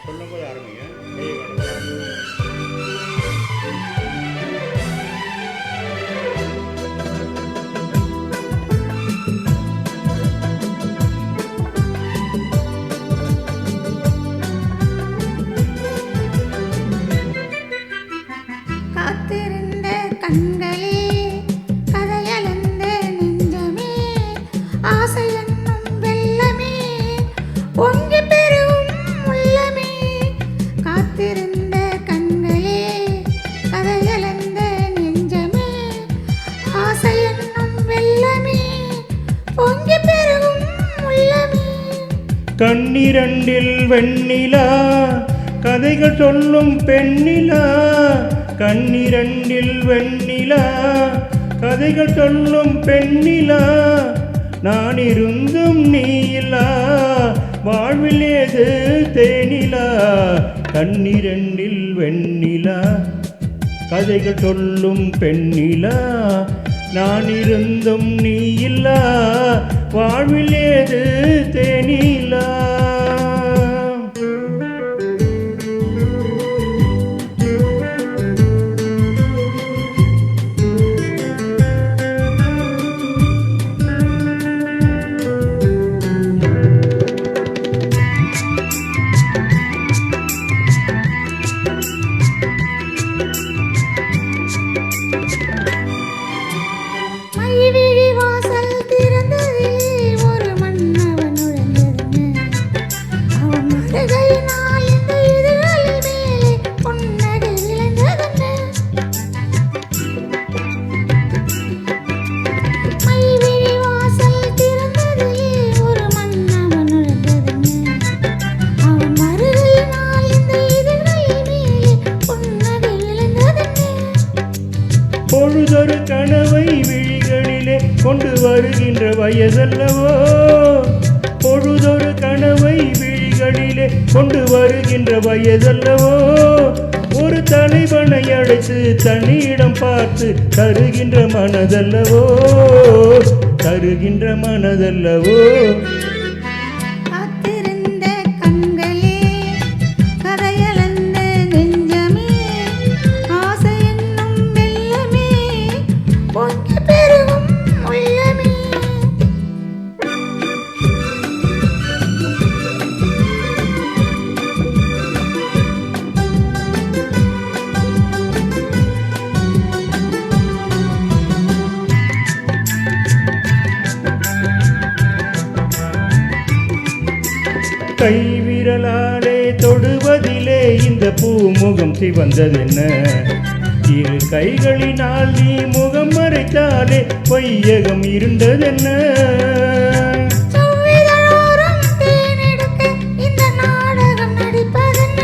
சொல்லும்போது ஆரம்பிங்க. கையை காட்டும்போது ஆரம்பிங்க. காத்திருந்த கண்களே, கதையளந்த நெஞ்சமே, ஆசை என்னும் வெள்ளமே, பொங்கி பெருகும் உள்ளமே. காத்திருந்த கண்களே, கதையளந்த நெஞ்சமே, ஆசை என்னும் வெள்ளமே, பொங்கி பெருகும் உள்ளமே. கண்ணிரண்டில் வெண்ணிலா கதைகள் சொல்லும் பெண்ணிலா, கண்ணிரண்டில் வெண்ணிலா கதைகள் சொல்லும் பெண்ணிலா, நான் இருந்தும் நீ இல்லா வாழ்வில் ஏது தேனிலா. கண்ணிரண்டில் வெண்ணிலா கதைகள் சொல்லும் பெண்ணிலா, நான் இருந்தும் நீ இல்லா வாழ்வில் ஏது தேனிலா. மைவிழி வாசல் திறந்ததிலே ஒரு மன்னவன் நுழைந்ததுன்னு, அவன் மருகையினால் இந்த இதழ்களின் மேலே புன்னகை விளைந்ததுன்னு. மைவிழி வாசல் திறந்ததிலே ஒரு மன்னவன் நுழைந்ததுன்னு, அவன் மருகையினால் இந்த இதழ்களின் மேலே புன்னகை விளைந்ததுன்னு. பொழுதொரு கனவை விழிகளிலே கொண்டு வருகின்ற வயதல்லவோ, பொழுதொரு கனவை விழிகளிலே கொண்டு வருகின்ற வயதல்லவோ, ஒரு தலைவனை அழைத்து தன்னிடம் பார்த்து தருகின்ற மனதல்லவோ, தருகின்ற மனதல்லவோ. காத்திருந்த கண்களே, கதையளந்த நெஞ்சமே, ஆசை என்னும் வெள்ளமே, பொங்கி பெருகும் உள்ளமே. கைவிரலாலே தொடுவதிலே இந்த பூமுகம் சிவந்ததென்ன, இரு கைகளினால் நீ முகம் மறைத்தாலே பொய்யகம் இருண்டதென்ன. செவ்விதழோரம் தேனெடுக்க இந்த நாடகம் நடிப்பதென்ன,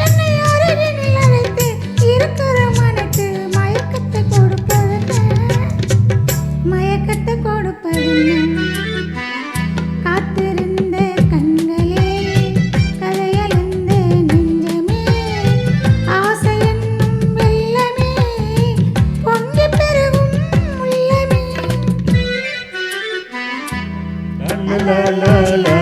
என்னை அருகினில் அழைத்து இருக்கிற மனக்கு மயக்கத்தை கொடுப்பதென்ன, மயக்கத்தை கொடுப்பதென்ன. காத்திருந்த கண்களே, கதையளந்த நெஞ்சமே, ஆசை என்னும் வெள்ளமே, பொங்கி பெருகும் உள்ளமே. லா லா லா லா